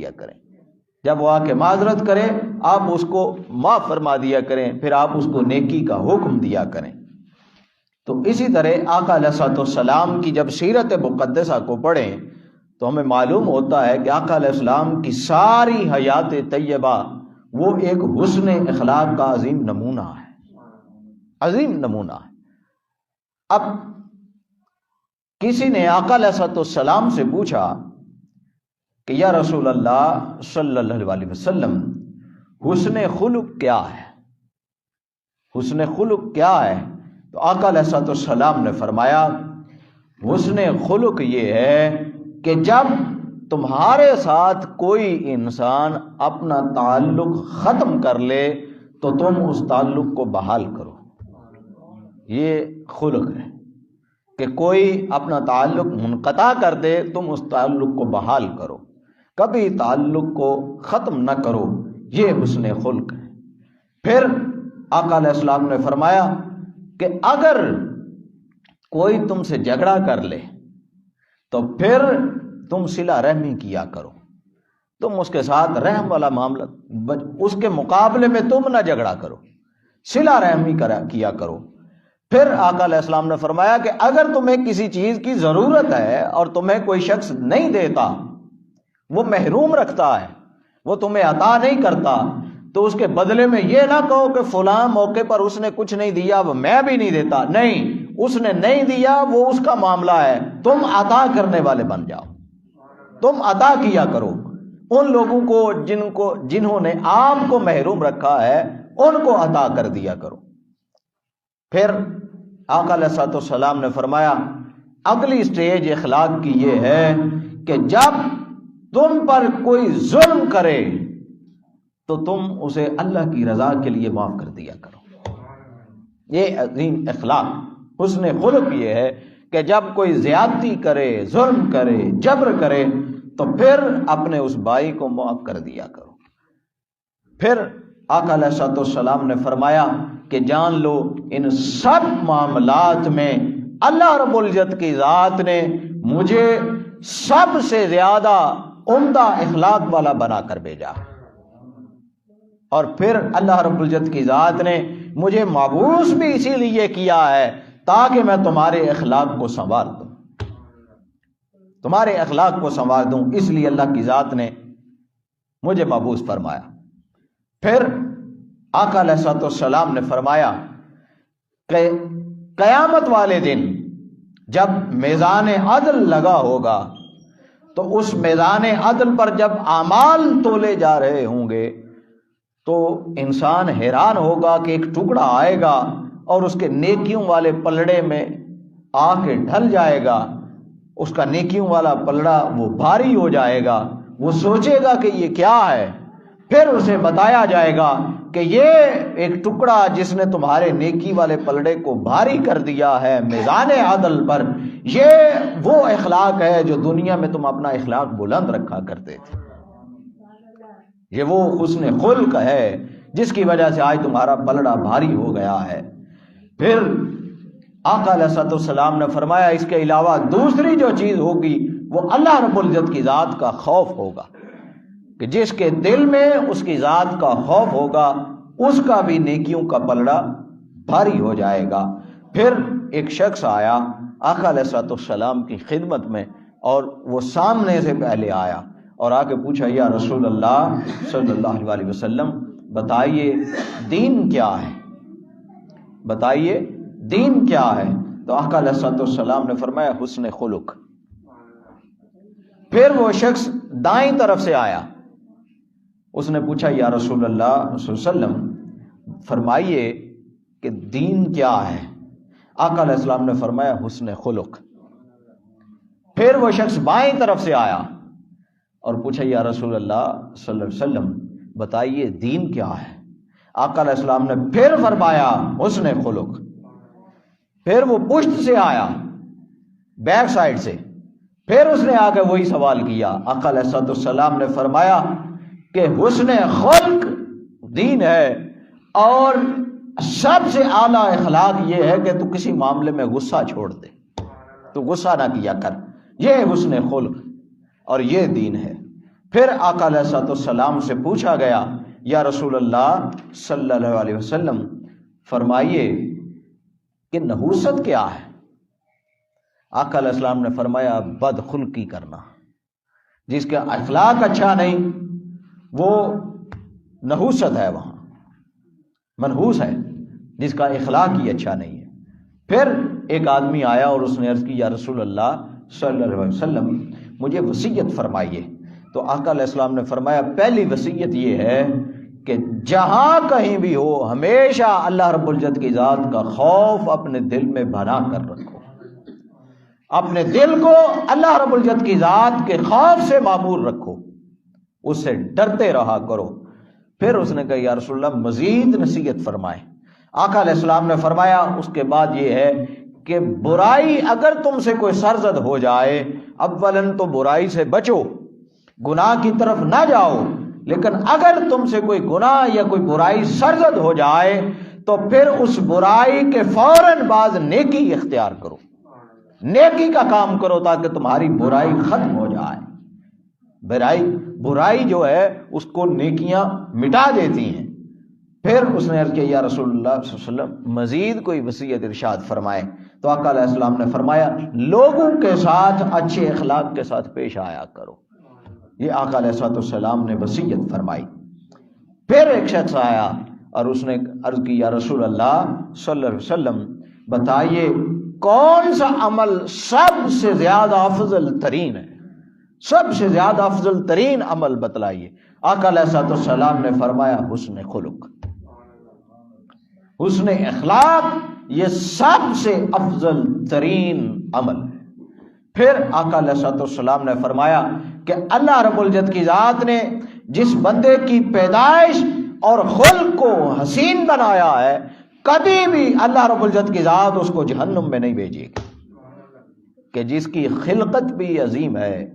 دیا کریں، جب وہ آ کے معذرت کرے آپ اس کو معاف فرما دیا کریں، پھر آپ اس کو نیکی کا حکم دیا کریں۔ تو اسی طرح آقا علیہ الصلوۃ والسلام کی جب سیرت مقدسہ کو پڑھیں تو ہمیں معلوم ہوتا ہے کہ آقا علیہ السلام کی ساری حیات طیبہ وہ ایک حسن اخلاق کا عظیم نمونہ ہے، عظیم نمونہ ہے۔ اب کسی نے آقا علیہ الصلوۃ والسلام سے پوچھا کہ یا رسول اللہ صلی اللہ علیہ وسلم حسن خلق کیا ہے؟ حسن خلق کیا ہے؟ تو آقا علیہ الصلوۃ والسلام نے فرمایا حسن خلق یہ ہے کہ جب تمہارے ساتھ کوئی انسان اپنا تعلق ختم کر لے تو تم اس تعلق کو بحال کرو۔ یہ خلق ہے کہ کوئی اپنا تعلق منقطع کر دے تم اس تعلق کو بحال کرو، کبھی تعلق کو ختم نہ کرو، یہ حسن خلق ہے۔ پھر آقا علیہ السلام نے فرمایا کہ اگر کوئی تم سے جھگڑا کر لے تو پھر تم صلہ رحمی کیا کرو، تم اس کے ساتھ رحم والا معاملہ، اس کے مقابلے میں تم نہ جھگڑا کرو، صلہ رحمی کیا کرو۔ پھر آقا علیہ السلام نے فرمایا کہ اگر تمہیں کسی چیز کی ضرورت ہے اور تمہیں کوئی شخص نہیں دیتا، وہ محروم رکھتا ہے، وہ تمہیں عطا نہیں کرتا، تو اس کے بدلے میں یہ نہ کہو کہ فلاں موقع پر اس نے کچھ نہیں دیا وہ میں بھی نہیں دیتا، نہیں، اس نے نہیں دیا وہ اس کا معاملہ ہے، تم عطا کرنے والے بن جاؤ، تم عطا کیا کرو ان لوگوں کو جنہوں نے آپ کو محروم رکھا ہے، ان کو عطا کر دیا کرو۔ پھر آقا علیہ الصلوۃ والسلام نے فرمایا اگلی سٹیج اخلاق کی یہ ہے کہ جب تم پر کوئی ظلم کرے تو تم اسے اللہ کی رضا کے لیے معاف کر دیا کرو۔ یہ عظیم اخلاق، حسن خلق یہ ہے کہ جب کوئی زیادتی کرے، ظلم کرے، جبر کرے تو پھر اپنے اس بھائی کو معاف کر دیا کرو۔ پھر آقا علیہ الصلوۃ والسلام نے فرمایا کہ جان لو ان سب معاملات میں اللہ رب العزت کی ذات نے مجھے سب سے زیادہ عمدہ اخلاق والا بنا کر بھیجا، اور پھر اللہ رب العزت کی ذات نے مجھے مبعوث بھی اسی لیے کیا ہے تاکہ میں تمہارے اخلاق کو سنوار دوں، تمہارے اخلاق کو سنوار دوں، اس لیے اللہ کی ذات نے مجھے مبعوث فرمایا۔ پھر آقا علیہ الصلوۃ والسلام نے فرمایا کہ قیامت والے دن جب میزان عدل لگا ہوگا تو اس میزان عدل پر جب اعمال تولے جا رہے ہوں گے تو انسان حیران ہوگا کہ ایک ٹکڑا آئے گا اور اس کے نیکیوں والے پلڑے میں آ کے ڈھل جائے گا، اس کا نیکیوں والا پلڑا وہ بھاری ہو جائے گا، وہ سوچے گا کہ یہ کیا ہے، پھر اسے بتایا جائے گا کہ یہ ایک ٹکڑا جس نے تمہارے نیکی والے پلڑے کو بھاری کر دیا ہے میزان عدل پر، یہ وہ اخلاق ہے جو دنیا میں تم اپنا اخلاق بلند رکھا کرتے تھے، یہ وہ حسن خلق ہے جس کی وجہ سے آج تمہارا پلڑا بھاری ہو گیا ہے۔ پھر آقا علیہ الصلوۃ والسلام نے فرمایا اس کے علاوہ دوسری جو چیز ہوگی وہ اللہ رب العزت کی ذات کا خوف ہوگا، کہ جس کے دل میں اس کی ذات کا خوف ہوگا اس کا بھی نیکیوں کا پلڑا بھاری ہو جائے گا۔ پھر ایک شخص آیا آقا علیہ الصلوۃ والسلام کی خدمت میں، اور وہ سامنے سے پہلے آیا اور آ کے پوچھا یا رسول اللہ صلی اللہ علیہ وسلم بتائیے دین کیا ہے، بتائیے دین کیا ہے؟ تو آقا علیہ الصلوۃ والسلام نے فرمایا حسن خلق۔ پھر وہ شخص دائیں طرف سے آیا، اس نے پوچھا یا رسول اللہ صلی اللہ علیہ وسلم فرمائیے کہ دین کیا ہے؟ آقا علیہ السلام نے فرمایا حسن خلق۔ پھر وہ شخص بائیں طرف سے آیا اور پوچھا یا رسول اللہ صلی اللہ علیہ وسلم بتائیے دین کیا ہے؟ آقا علیہ السلام نے پھر فرمایا حسن خلق۔ پھر وہ پشت سے آیا، بیک سائڈ سے، پھر اس نے آ کے وہی سوال کیا۔ آقا علیہ السلام نے فرمایا کہ حسن خلق دین ہے، اور سب سے اعلیٰ اخلاق یہ ہے کہ تو کسی معاملے میں غصہ چھوڑ دے، تو غصہ نہ کیا کر، یہ حسن خلق اور یہ دین ہے۔ پھر آقا علیہ الصلوۃ والسلام سے پوچھا گیا یا رسول اللہ صلی اللہ علیہ وسلم فرمائیے کہ نحوست کیا ہے؟ آقا علیہ السلام نے فرمایا بدخلقی کرنا، جس کا اخلاق اچھا نہیں وہ نحوست ہے، وہاں منحوس ہے جس کا اخلاق ہی اچھا نہیں ہے۔ پھر ایک آدمی آیا اور اس نے عرض کی یا رسول اللہ صلی اللہ علیہ وسلم مجھے وصیت فرمائیے۔ تو آقا علیہ السلام نے فرمایا پہلی وصیت یہ ہے کہ جہاں کہیں بھی ہو ہمیشہ اللہ رب العزت کی ذات کا خوف اپنے دل میں بنا کر رکھو، اپنے دل کو اللہ رب العزت کی ذات کے خوف سے معمور رکھو، اس سے ڈرتے رہا کرو۔ پھر اس نے کہا یا رسول اللہ مزید نصیحت فرمائیں۔ آقا علیہ السلام نے فرمایا اس کے بعد یہ ہے کہ برائی اگر تم سے کوئی سرزد ہو جائے، اولاً تو برائی سے بچو، گناہ کی طرف نہ جاؤ، لیکن اگر تم سے کوئی گناہ یا کوئی برائی سرزد ہو جائے تو پھر اس برائی کے فوراً بعد نیکی اختیار کرو، نیکی کا کام کرو تاکہ تمہاری برائی ختم ہو جائے۔ برائی جو ہے اس کو نیکیاں مٹا دیتی ہیں۔ پھر اس نے عرض کیا یا رسول اللہ صلی اللہ علیہ وسلم مزید کوئی وصیت ارشاد فرمائے۔ تو آقا علیہ السلام نے فرمایا لوگوں کے ساتھ اچھے اخلاق کے ساتھ پیش آیا کرو۔ یہ آقا علیہ السلام نے وصیت فرمائی۔ پھر ایک شخص آیا اور اس نے عرض کی یا رسول اللہ صلی اللہ علیہ وسلم بتائیے کون سا عمل سب سے زیادہ افضل ترین ہے، سب سے زیادہ افضل ترین عمل بتلائیے۔ آقا علیہ السلام نے فرمایا حسن خلق، حسن اخلاق یہ سب سے افضل ترین عمل ہے۔ پھر آقا علیہ السلام نے فرمایا کہ اللہ رب العزت کی ذات نے جس بندے کی پیدائش اور خلق کو حسین بنایا ہے کبھی بھی اللہ رب العزت کی ذات اس کو جہنم میں نہیں بھیجے گی، کہ جس کی خلقت بھی عظیم ہے،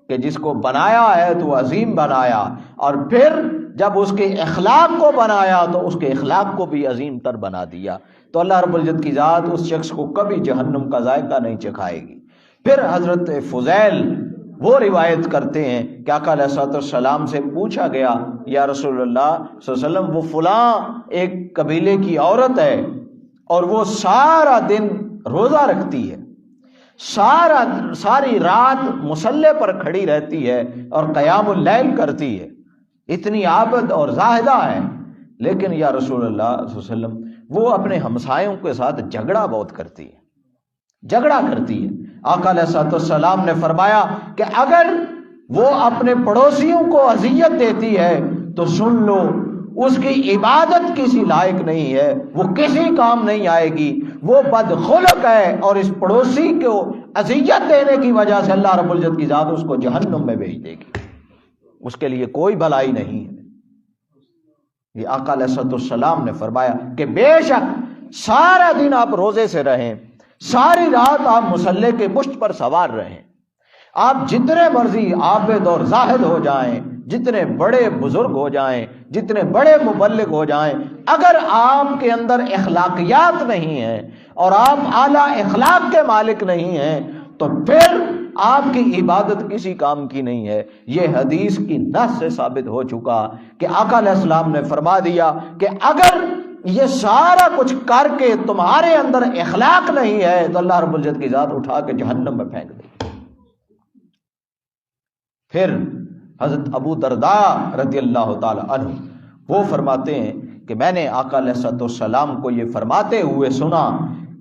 کہ جس کو بنایا ہے تو عظیم بنایا، اور پھر جب اس کے اخلاق کو بنایا تو اس کے اخلاق کو بھی عظیم تر بنا دیا، تو اللہ رب العزت کی ذات اس شخص کو کبھی جہنم کا ذائقہ نہیں چکھائے گی۔ پھر حضرت فضیل وہ روایت کرتے ہیں کہ آقا علیہ السلام سے پوچھا گیا یا رسول اللہ صلی اللہ علیہ وسلم وہ فلاں ایک قبیلے کی عورت ہے اور وہ سارا دن روزہ رکھتی ہے، ساری رات مصلے پر کھڑی رہتی ہے اور قیام اللیل کرتی ہے، اتنی عابد اور زاہدہ ہے، لیکن یا رسول اللہ صلی اللہ علیہ وسلم وہ اپنے ہمسایوں کے ساتھ جھگڑا بہت کرتی ہے، جھگڑا کرتی ہے۔ آقا علیہ السلام نے فرمایا کہ اگر وہ اپنے پڑوسیوں کو اذیت دیتی ہے تو سن لو اس کی عبادت کسی لائق نہیں ہے، وہ کسی کام نہیں آئے گی، وہ بدخلق ہے، اور اس پڑوسی کو اذیت دینے کی وجہ سے اللہ رب العزت کی ذات اس کو جہنم میں بھیج دے گی، اس کے لیے کوئی بھلائی نہیں ہے۔ یہ آقا علیہ السلام نے فرمایا کہ بے شک سارا دن آپ روزے سے رہیں، ساری رات آپ مصلے کے پشت پر سوار رہیں، آپ جتنے مرضی عابد اور زاہد ہو جائیں، جتنے بڑے بزرگ ہو جائیں، جتنے بڑے مبلغ ہو جائیں، اگر آپ کے اندر اخلاقیات نہیں ہیں اور آپ اعلیٰ اخلاق کے مالک نہیں ہیں تو پھر آپ کی عبادت کسی کام کی نہیں ہے۔ یہ حدیث کی نص سے ثابت ہو چکا کہ آقا علیہ السلام نے فرما دیا کہ اگر یہ سارا کچھ کر کے تمہارے اندر اخلاق نہیں ہے تو اللہ رب العزت کی ذات اٹھا کے جہنم میں پھینک دے۔ پھر حضرت ابو درداء رضی اللہ تعالی عنہ وہ فرماتے ہیں کہ میں نے آقا علیہ السلام کو یہ فرماتے ہوئے سنا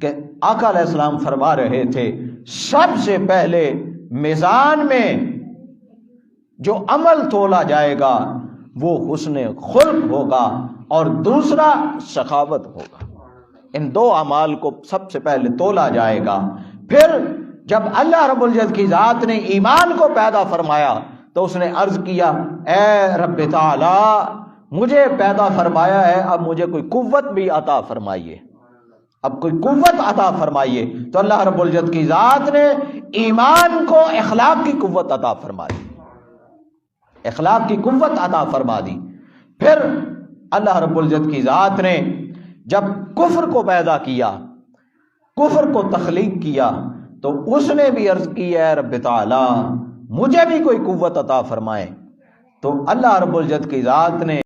کہ آقا علیہ السلام فرما رہے تھے سب سے پہلے میزان میں جو عمل تولا جائے گا وہ حسن خلق ہوگا اور دوسرا سخاوت ہوگا، ان دو اعمال کو سب سے پہلے تولا جائے گا۔ پھر جب اللہ رب العزت کی ذات نے ایمان کو پیدا فرمایا تو اس نے عرض کیا اے رب تعالی مجھے پیدا فرمایا ہے، اب مجھے کوئی قوت بھی عطا فرمائیے، اب کوئی قوت عطا فرمائیے۔ تو اللہ رب العزت کی ذات نے ایمان کو اخلاق کی قوت عطا فرمائی، اخلاق کی قوت عطا فرما دی۔ پھر اللہ رب العزت کی ذات نے جب کفر کو پیدا کیا، کفر کو تخلیق کیا، تو اس نے بھی عرض کی اے رب تعالی مجھے بھی کوئی قوت عطا فرمائے۔ تو اللہ رب العزت کی ذات نے